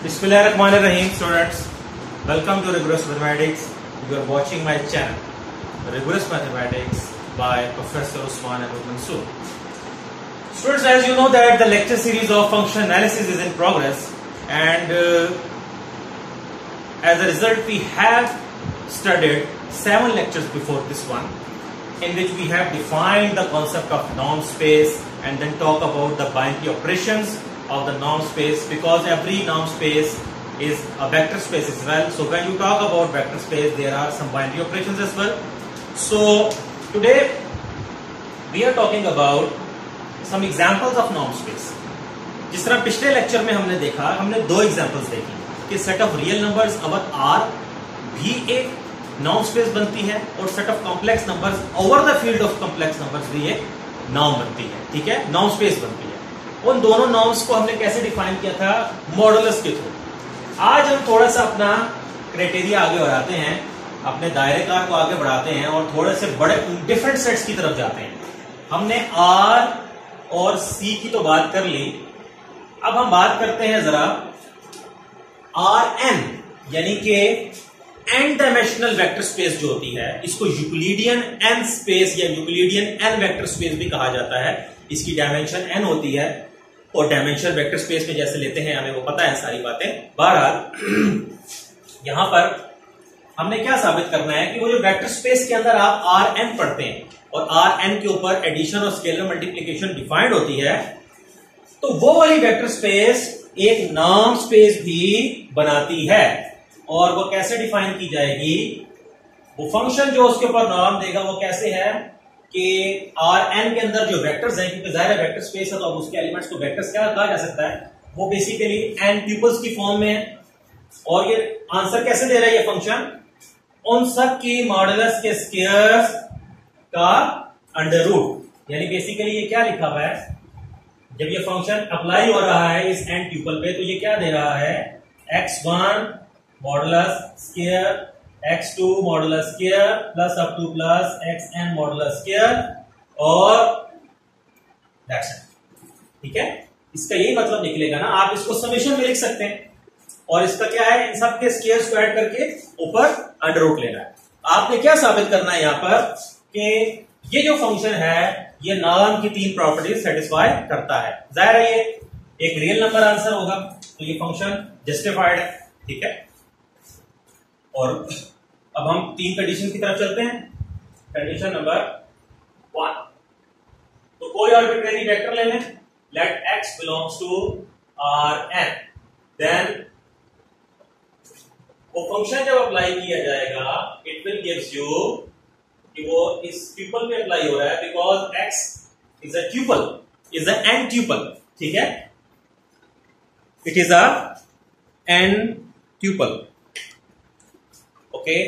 Bismillahirrahmanirrahim, students. Welcome to Rigorous Mathematics. You are watching my channel, Rigorous Mathematics by Professor Usman Ahmed Mansoor. Students, as you know that the lecture series of function analysis is in progress, and as a result we have studied 7 lectures before this one, in which we have defined the concept of norm space and then talk about the binary operations of the norm space, because every norm space is a vector space as well. So when you talk about vector space, there are some binary operations as well. So today we are talking about some examples of norm space. जिस तरह पिछले lecture में हमने देखा, हमने 2 examples देखी कि set of real numbers over R भी एक नॉर्म स्पेस बनती है और set of complex numbers over the field of complex numbers भी एक नॉर्म बनती है. ठीक है, नॉर्म स्पेस बनती है. उन दोनों नॉर्म्स को हमने कैसे डिफाइन किया था? मॉडुलस के थ्रू. आज हम थोड़ा सा अपना क्राइटेरिया आगे बढ़ाते हैं, अपने दायरेकार को आगे बढ़ाते हैं और थोड़े से बड़े डिफरेंट सेट्स की तरफ जाते हैं. हमने आर और सी की तो बात कर ली. अब हम बात करते हैं जरा आर एन, यानी कि एन डायमेंशनल वेक्टर स्पेस जो होती है, इसको यूक्लिडियन एन स्पेस या यूक्लिडियन एन वेक्टर स्पेस भी कहा जाता है. इसकी डायमेंशन एन होती है और डायमेंशन वेक्टर स्पेस में जैसे लेते हैं, हमें वो पता है सारी बातें. बहरहाल यहां पर हमने क्या साबित करना है कि वो जो वेक्टर स्पेस के अंदर आप आर एन पढ़ते हैं और आर एन के ऊपर एडिशन और स्केलर मल्टीप्लीकेशन डिफाइंड होती है, तो वो वाली वेक्टर स्पेस एक नॉर्म स्पेस भी बनाती है. और वो कैसे डिफाइन की जाएगी? वो फंक्शन जो उसके ऊपर नॉर्म देगा वो कैसे है कि आर एन के अंदर जो वेक्टर्स हैं, क्योंकि जाहिर है वेक्टर स्पेस है तो अब उसके एलिमेंट्स को वेक्टर्स क्या कहा जा सकता है, वो बेसिकली एन ट्यूपल्स की फॉर्म में है. और ये आंसर कैसे दे रहा है ये फंक्शन? उन सब की मॉडुलस के स्क्वायर्स का अंडर रूट. यानी बेसिकली ये क्या लिखा हुआ है, जब ये फंक्शन अप्लाई हो रहा है इस एन ट्यूपल पे, तो ये क्या दे रहा है? x1 modulus square, x2 modulus square plus up to plus xn modulus square और दैट्स इट. ठीक है, इसका यही मतलब निकलेगा ना. आप इसको समेशन में लिख सकते हैं और इसका क्या है, इन सब के स्क्वायर्स को ऐड करके ऊपर अंडर रूट लेना है. आपने क्या साबित करना है यहां पर कि ये जो फंक्शन है ये नॉर्म की 3 प्रॉपर्टीज सेटिस्फाई करता है. जाहिर है ये एक रियल नंबर आंसर होगा, तो ये फंक्शन जस्टिफाइड है. ठीक है, और अब हम 3 कंडीशन की तरफ चलते हैं. कंडीशन नंबर 1, तो कोई आर्बिट्रेरी वेक्टर ले लें, let x belongs to Rn, then वो फंक्शन जब अप्लाई किया जाएगा इट विल गिव्स यू कि वो इस ट्यूपल पे अप्लाई हो रहा है, because x is a tuple, is a n tuple. ठीक है, it is a n tuple. Okay,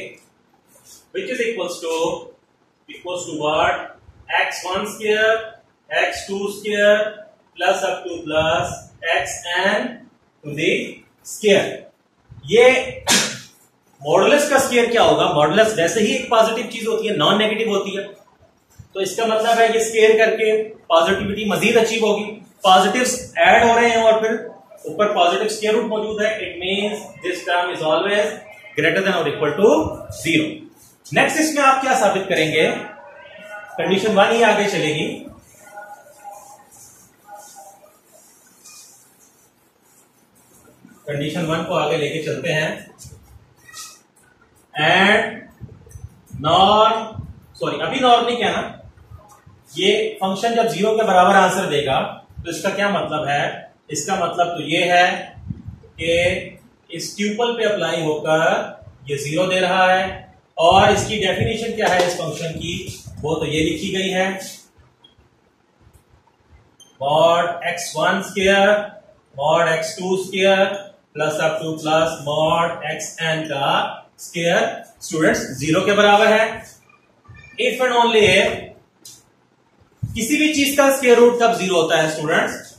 which is equals to what? x1 square, x2 square plus up to plus xn to the square. ये modulus का square क्या होगा? Modulus वैसे ही एक positive चीज होती है, नॉन नेगेटिव होती है, तो इसका मतलब है ये स्क्वायर करके पॉजिटिविटी मजीद अचीव होगी. पॉजिटिव्स ऐड हो रहे हैं और फिर ऊपर पॉजिटिव स्क्वायर रूट मौजूद है. It means this term is always greater than और इक्वल टू 0. नेक्स्ट इसमें आप क्या साबित करेंगे? कंडीशन 1 ही आगे चलेगी. कंडीशन 1 को आगे लेके चलते हैं. एंड नॉर्म, सॉरी अभी नॉर्म नहीं कहना, ये फंक्शन जब 0 के बराबर आंसर देगा तो इसका क्या मतलब है? इसका मतलब तो ये है कि इस ट्यूपल पे अप्लाई होकर ये 0 दे रहा है. और इसकी डेफिनेशन क्या है इस फंक्शन की? वो तो ये लिखी गई है, mod x1 square mod x2 square plus up to plus mod xn का स्क्वायर स्टूडेंट्स 0 के बराबर है. इफ एंड ओनली किसी भी चीज का स्क्वायर रूट कब 0 होता है स्टूडेंट्स?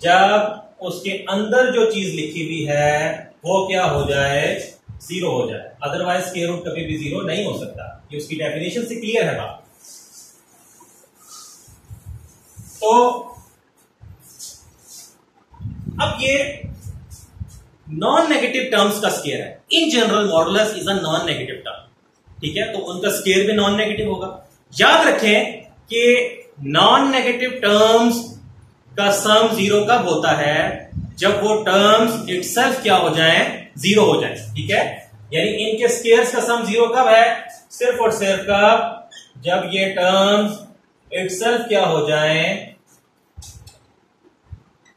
जब उसके अंदर जो चीज लिखी हुई है वो क्या हो जाए? 0 हो जाए. अदरवाइज स्क्वायर रूट कभी भी 0 नहीं हो सकता. ये उसकी डेफिनेशन से क्लियर है बात. तो अब ये नॉन नेगेटिव टर्म्स का स्केयर है। In general modulus is a non negative term, ठीक है, तो उनका स्केयर भी नॉन नेगेटिव होगा। याद रखें कि नॉन नेगेटिव टर्म्स का सम जीरो कब होता है, जब वो टर्म्स इटसेल्फ क्या हो जाए, जीरो हो जाए, ठीक है। यानी इनके स्केयर्स का सम जीरो कब है, सिर्फ और सिर्फ कब, जब ये टर्म्स इटसेल्फ क्या हो जाए,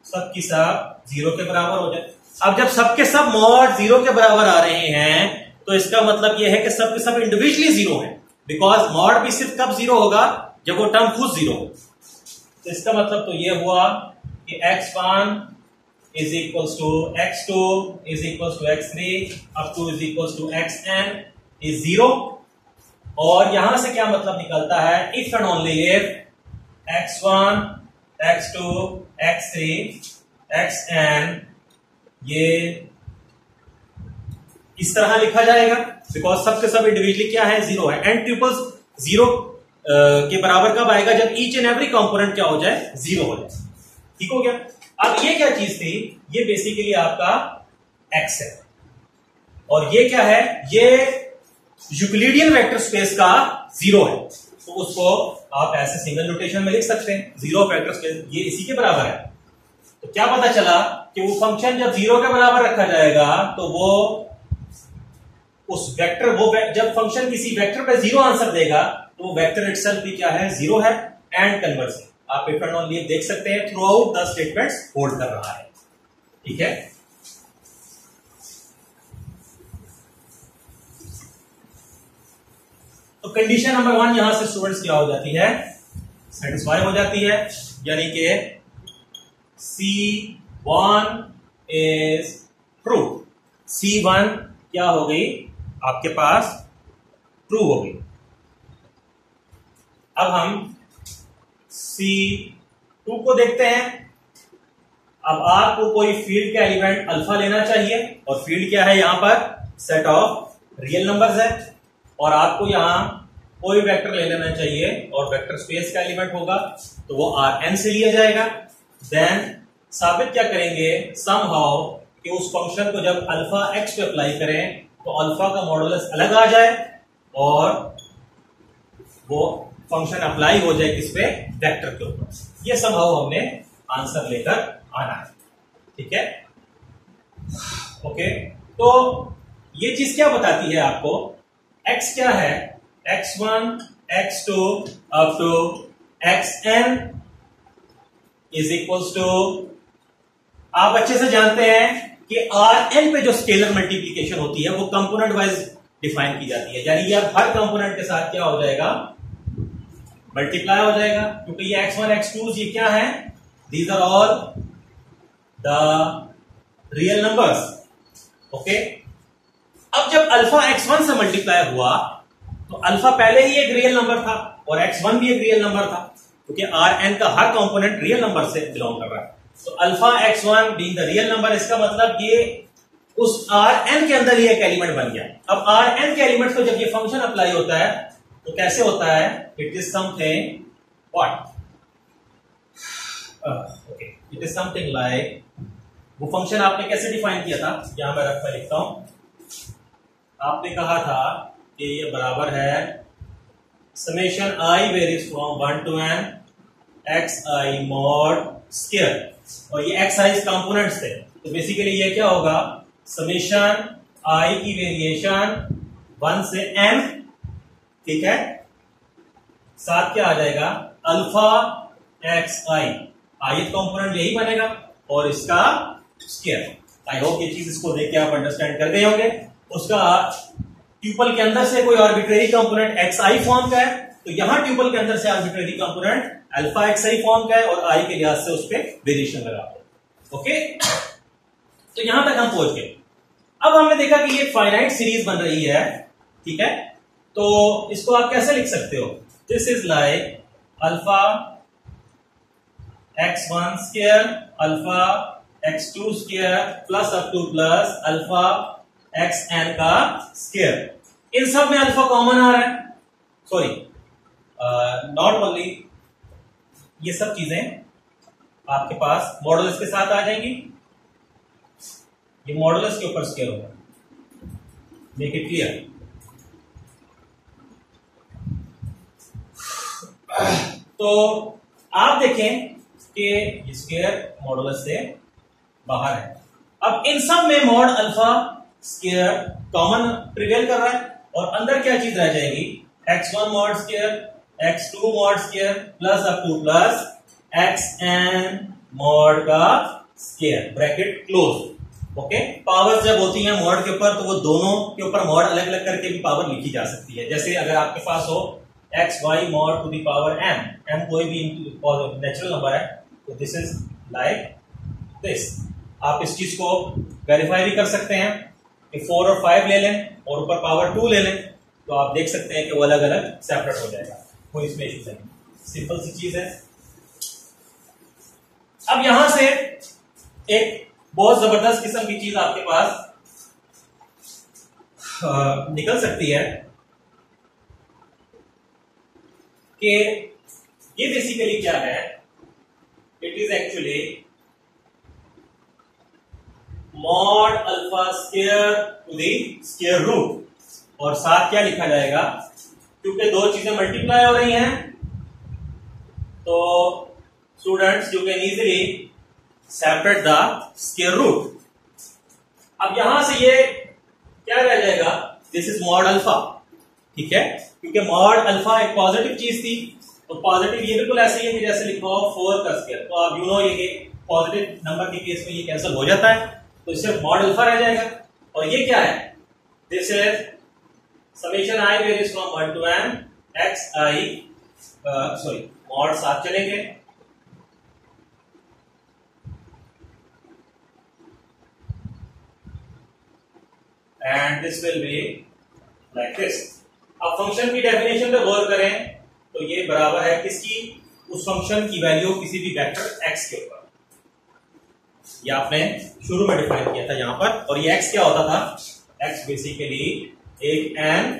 सब की सब जीरो के बराबर हो जाए। अब जब सबके सब मॉड जीरो के बराबर आ रहे हैं तो इसका मतलब यह है कि सब के सब इंडिविजुअली जीरो है, बिकॉज मॉड भी सिर्फ कब जीरो होगा, जब वो टर्म खुद जीरो हो। तो इसका मतलब तो यह हुआ कि x1 is equals to x2 is equals to x3 up to is equals to xn is zero. और यहां से क्या मतलब निकलता है, if and only if x1 x2 x3 xn ये इस तरह लिखा जाएगा, बिकॉज सबके सब इंडिविजुअली क्या है, जीरो है। एंड ट्रिपल्स जीरो के बराबर कब आएगा, जब ईच एंड एवरी कंपोनेंट क्या हो जाए, जीरो हो जाए। ठीक हो गया। अब ये क्या चीज थी, ये बेसिकली आपका x है, और ये क्या है, ये यूक्लिडियन वेक्टर स्पेस का जीरो है। तो उसको आप ऐसे सिंगल नोटेशन में लिख सकते हैं, जीरो वेक्टर स्पेस, ये इसी के बराबर है। तो क्या पता चला कि वो फंक्शन जब जीरो के बराबर रखा जाएगा तो वो उस वेक्टर, जब फंक्शन किसी वेक्टर पे जीरो आंसर देगा तो वो वेक्टर इटसेल्फ भी क्या है, जीरो है। एंड कन्वर्सली आप इफ एंड ओनली देख सकते हैं, through out the statements hold कर रहा है, ठीक है। तो कंडीशन नंबर 1 यहां से स्टूडेंट्स क्या हो जाती है, सेटिस्फाई हो जाती है, यानी कि C1 इज ट्रू। C1 क्या हो गई आपके पास, ट्रू हो गई। अब हम C2 को देखते हैं। अब आपको कोई फील्ड का एलिमेंट अल्फा लेना चाहिए, और फील्ड क्या है यहां पर, सेट ऑफ रियल नंबर्स है, और आपको यहां कोई वेक्टर ले लेना चाहिए और वेक्टर स्पेस का एलिमेंट होगा, तो वो Rn से लिया जाएगा। देन साबित क्या करेंगे, समहाउ कि उस फंक्शन को जब अल्फा x पे अप्लाई करें तो अल्फा का मॉडुलस अलग आ जाए और वो फंक्शन अप्लाई हो जाए किस पे, वेक्टर के ऊपर। ये समहाउ हमने आंसर लेकर आना है, ठीक है। ओके, तो ये चीज क्या बताती है आपको, x क्या है, x1 x2 up to xn is equals to, आप अच्छे से जानते हैं कि Rn पे जो स्केलर मल्टीप्लीकेशन होती है वो कंपोनेंट वाइज डिफाइन की जाती है, यानी ये हर कंपोनेंट के साथ क्या हो जाएगा, मल्टीप्लाई हो जाएगा, क्योंकि ये x1 x2 ये क्या है, these are all the real numbers. Okay, अब जब अल्फा x1 से मल्टीप्लाई हुआ तो अल्फा पहले ही एक रियल नंबर था और x1 भी एक रियल नंबर था, क्योंकि Rn का हर कंपोनेंट रियल नंबर से बिलोंग कर रहा है। तो alpha x1 being the real number, इसका मतलब ये उस Rn के अंदर ये एक एलिमेंट बन गया। अब Rn के एलिमेंट को जब ये फंक्शन अप्लाई होता है तो कैसे होता है, it is something what, okay, it is something like, वो फंक्शन आपने कैसे डिफाइन किया था, यहां मैं रख लिखता हूं। आपने कहा था कि ये बराबर है summation i varies from 1 to n xi mod square, और ये xi कंपोनेंट्स थे, तो बेसिकली ये क्या होगा, समेशन i की वेरिएशन 1 से n, ठीक है, साथ क्या आ जाएगा, अल्फा xi, ith कंपोनेंट यही बनेगा और इसका स्क्वायर। आई होप ये चीज इसको देख के आप अंडरस्टैंड कर गए होंगे। उसका ट्यूपल के अंदर से कोई आर्बिट्रेरी कंपोनेंट xi फॉर्म का है, तो यहां ट्यूपल के अंदर से arbitrary component alpha xi form का है और i के लिहाज से उस पर वेरिएशन लगाते हैं। ओके, तो यहां तक हम पहुंच गए। अब हमने देखा कि ये फाइनाइट सीरीज बन रही है, ठीक है, तो इसको आप कैसे लिख सकते हो, this is like alpha x1 square alpha x2 square plus up to plus alpha xn का स्क्वायर। इन सब में अल्फा कॉमन आ रहा है, सॉरी नॉट ओनली, ये सब चीजें आपके पास मॉडल्स के साथ आ जाएंगी, ये मॉडुलस के ऊपर स्केयर होगा, मेक इट क्लियर। तो आप देखें कि स्केयर मॉडुलस से बाहर है। अब इन सब में mod alpha square common prevail कर रहा है और अंदर क्या चीज रह जाएगी, x1 mod square, x2 mod square plus up to plus xn mod का square, bracket close. Okay, powers जब होती हैं मॉड के ऊपर तो वो दोनों के ऊपर मॉड अलग अलग करके भी पावर लिखी जा सकती है। जैसे अगर आपके पास हो xy mod to the power m कोई भी नेचुरल नंबर है, तो दिस इज लाइक दिस। आप इस चीज को वेरीफाई भी कर सकते हैं कि 4 और 5 ले लें और ऊपर पावर 2 ले लें, तो आप देख सकते हैं कि वो अलग अलग सेपरेट हो जाएगा, कोई इसमें इश्यू नहीं, सिंपल सी चीज है। अब यहां से एक बहुत जबरदस्त किस्म की चीज आपके पास निकल सकती है कि ये बेसिकली क्या है, it is actually mod alpha square to the square root, और साथ क्या लिखा जाएगा, क्योंकि दो चीजें मल्टीप्लाई हो रही हैं तो students you can easily separate the square root. अब यहां से ये क्या रह जाएगा, दिस इज मॉड अल्फा, ठीक है, क्योंकि मॉड अल्फा एक पॉजिटिव चीज थी, तो पॉजिटिव ये बिल्कुल ऐसे ही है कि जैसे लिखा हो 4 का स्क्वायर, तो आप यू नो ये पॉजिटिव नंबर के केस में ये कैंसिल हो जाता है, तो सिर्फ मॉड अल्फा रह जाएगा। और ये क्या है, this is summation i varies from 1 to n xi, sorry mod साथ चलेंगे, and this will be like this. अब फंक्शन की डेफिनेशन पे गौर करें तो ये बराबर है किसकी, उस फंक्शन की वैल्यू किसी भी वेक्टर x के ऊपर, ये आपने शुरू में डिफाइन किया था यहां पर, और ये x क्या होता था, x बेसिकली एक n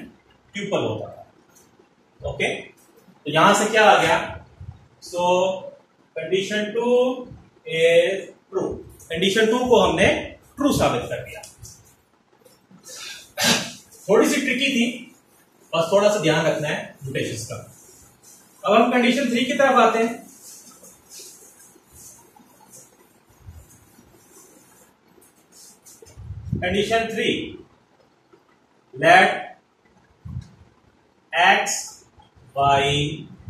ट्यूपल होता था। ओके, तो यहां से क्या आ गया, सो कंडीशन 2 इज ट्रू, कंडीशन 2 को हमने ट्रू साबित कर दिया। थोड़ी सी ट्रिकी थी, बस थोड़ा सा ध्यान रखना है नोटेशंस का। अब हम कंडीशन 3 की तरफ आते हैं। Condition 3, let x y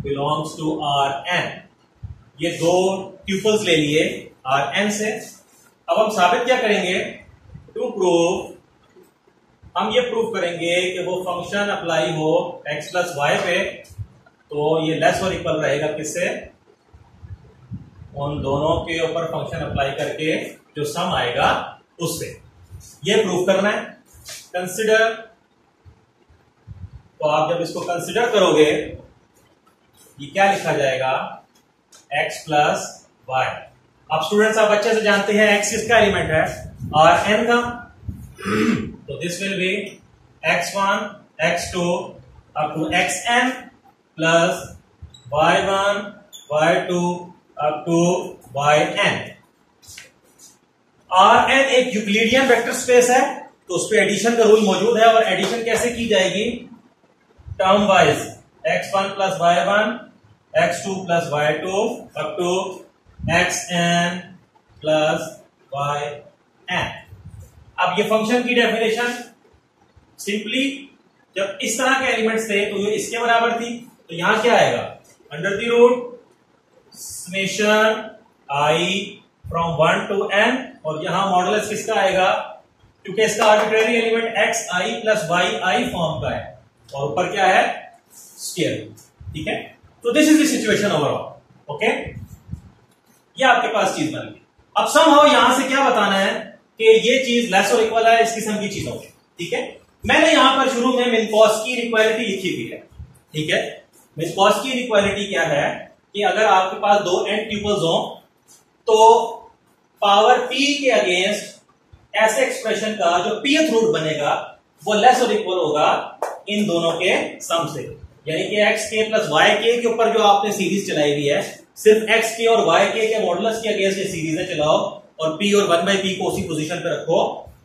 belongs to Rn, ये दो ट्यूपल्स ले लिए Rn से। अब हम साबित क्या करेंगे, टू प्रूव, हम ये प्रूव करेंगे कि वो फंक्शन अप्लाई हो x प्लस वाई पे, तो ये लेस और इक्वल रहेगा किससे, उन दोनों के ऊपर फंक्शन अप्लाई करके जो सम आएगा उससे। ये प्रूव करना है। कंसिडर, तो आप जब इसको कंसिडर करोगे ये क्या लिखा जाएगा, x प्लस वाई। अब स्टूडेंट्स आप अच्छे से जानते हैं x किसका एलिमेंट है, Rn का, तो this will be x1 x2 up to xn plus y1 y2 up to yn। Rn एक यूक्लिडियन वेक्टर स्पेस है, तो उस पर एडिशन का रूल मौजूद है, और एडिशन कैसे की जाएगी, term wise x1 plus y1 x2 plus y2 up to xn plus yn। अब ये फंक्शन की डेफिनेशन सिंपली, जब इस तरह के एलिमेंट्स थे तो ये इसके बराबर थी, तो यहां क्या आएगा, under the root summation i from 1 to n, और यहां मॉडुलस किसका आएगा, क्योंकि इसका arbitrary element xi plus yi form का है, और ऊपर क्या है, स्क्वायर, ठीक है। तो this is the situation overall. Okay, ये आपके पास चीज बन गई। अब समहाउ यहां से क्या बताना है कि ये चीज लेस और इक्वल है इस किस्म की चीजों में, ठीक है। मैंने यहां पर शुरू में मिन्कोस्की इनइक्वालिटी लिखी हुई है, ठीक है। मिन्कोस्की इनइक्वालिटी क्या है कि अगर आपके पास दो एन ट्यूपल्स हो तो पावर p के अगेंस्ट ऐसे एक्सप्रेशन का जो pth रूट बनेगा वो लेस और इक्वल होगा इन दोनों के सम से, यानी कि xk प्लस yk के ऊपर जो आपने सीरीज चलाई हुई है, सिर्फ xk और yk के मॉडुलस के अगेंस्ट ये सीरीज चलाओ और p और 1/p को उसी पोजीशन पे रखो,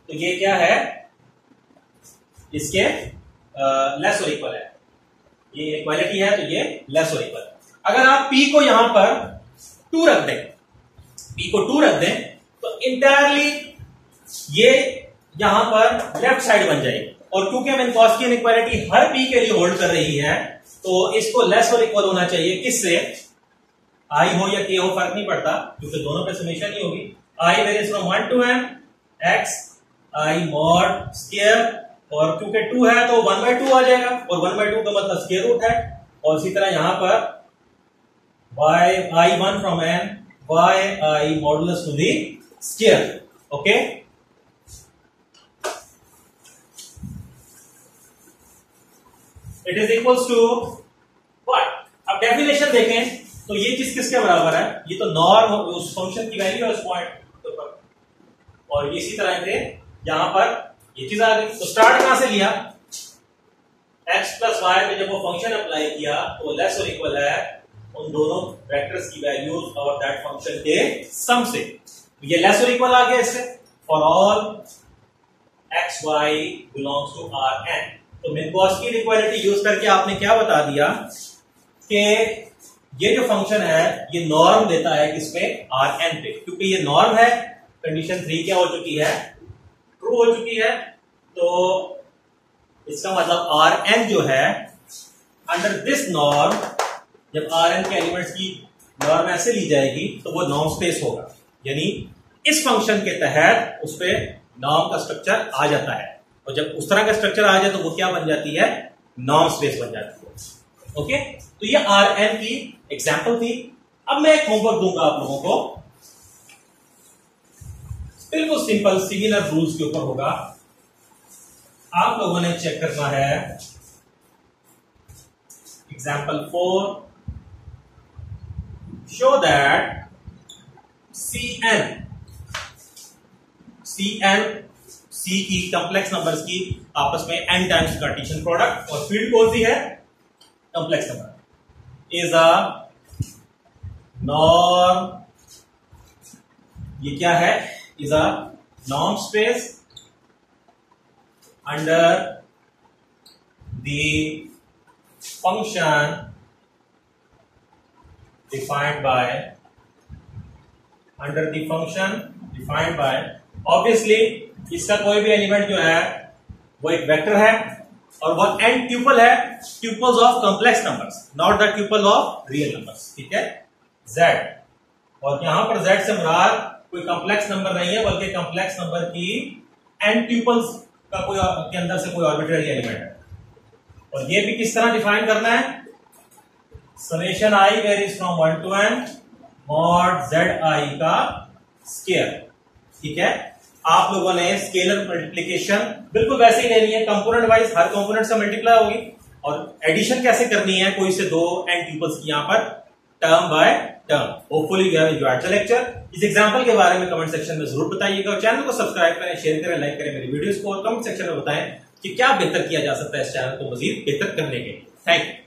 तो ये क्या है, इसके लेस और इक्वल है, ये इक्वालिटी है, तो ये लेस और इक्वल। अगर आप p को यहां पर 2 रख दें, p को 2 रख दें, तो इंटायरली ये यहां पर लेफ्ट साइड बन जाएगी। और क्योंकि हम इनकॉस्की इनइक्वालिटी हर p के लिए होल्ड कर रही है, तो इसको लेस और इक्वल होना चाहिए किससे, i हो या k हो फर्क नहीं पड़ता, क्योंकि दोनों पे समेशन ही होगी। i varies from 1 to n x i mod square, और क्योंकि 2 है तो 1/2 आ जाएगा, और 1/2 का मतलब स्क्वायर रूट है। और इसी तरह यहां पर y i1 from n y i modulus to the square. Okay, it is equals to what. अब डेफिनेशन देखें तो ये चीज किसके बराबर है, ये तो नॉर्म उस फंक्शन की वैल्यू है उस पॉइंट पर, और इसी तरह से यहां पर ये चीज आ गई। तो स्टार्ट कहां से लिया, x प्लस वाई पे जब वो फंक्शन अप्लाई किया तो लेस और इक्वल है उन दोनों वेक्टर्स की वैल्यूज और दैट फंक्शन के सम से। तो ये लेस और इक्वल आ गया इससे, for all x y belongs to Rn। तो मिन्कोव्स्की इनइक्वालिटी यूज करके आपने क्या बता दिया कि ये जो फंक्शन है ये नॉर्म देता है किस पे, Rn पे। क्योंकि ये नॉर्म है, कंडीशन 3 क्या हो चुकी है, ट्रू हो चुकी है, तो इसका मतलब Rn जो है अंडर दिस नॉर्म, जब Rn के एलिमेंट्स की नॉर्म ऐसे ली जाएगी तो वो नॉर्म स्पेस होगा, यानी इस फंक्शन के तहत उस पे नॉर्म का स्ट्रक्चर आ जाता है, और जब उस तरह का स्ट्रक्चर आ जाए तो वो क्या बन जाती है, नॉर्म स्पेस बन जाती है। ओके, तो ये Rn की एग्जाम्पल थी। अब मैं एक होमवर्क दूंगा आप लोगों को, बिल्कुल सिंपल सिमिलर रूल्स के ऊपर होगा। आप लोगों ने चेक करना है एग्जाम्पल 4, शो दैट C की कंप्लेक्स नंबर्स की आपस में n टाइम्स कार्टेशियन प्रोडक्ट, और फील्ड कौन सी है, complex number, is a norm, ये क्या है, is a norm space under the function defined by obviously इसका कोई भी एलिमेंट जो है वो एक वेक्टर है, और वो n ट्यूपल है, tuples of complex numbers, not the tuple of real numbers, ठीक है, z। और यहां पर z से मुराद कोई कॉम्प्लेक्स नंबर नहीं है, बल्कि कॉम्प्लेक्स नंबर की n ट्यूपल्स का कोई के अंदर से कोई आर्बिट्ररी एलिमेंट है। और ये भी किस तरह डिफाइन करना है, summation i varies from 1 to n mod zi का स्क्वायर, ठीक है। आप लोगों ने स्केलर मल्टीप्लिकेशन बिल्कुल वैसे ही लेनी है, कंपोनेंट वाइज हर कंपोनेंट से मल्टीप्लाई होगी, और एडिशन कैसे करनी है, कोई से 2 n ट्यूपल्स की यहां पर term by term. Hopefully you have enjoyed the lecture. इस एग्जांपल के बारे में कमेंट सेक्शन में जरूर बताइएगा, और चैनल को सब्सक्राइब करें, शेयर करें, लाइक करें मेरी वीडियोस को, और कमेंट सेक्शन में बताएं कि क्या बेहतर किया जा सकता है इस चैनल को मजीद बेहतर करने के लिए। Thank you.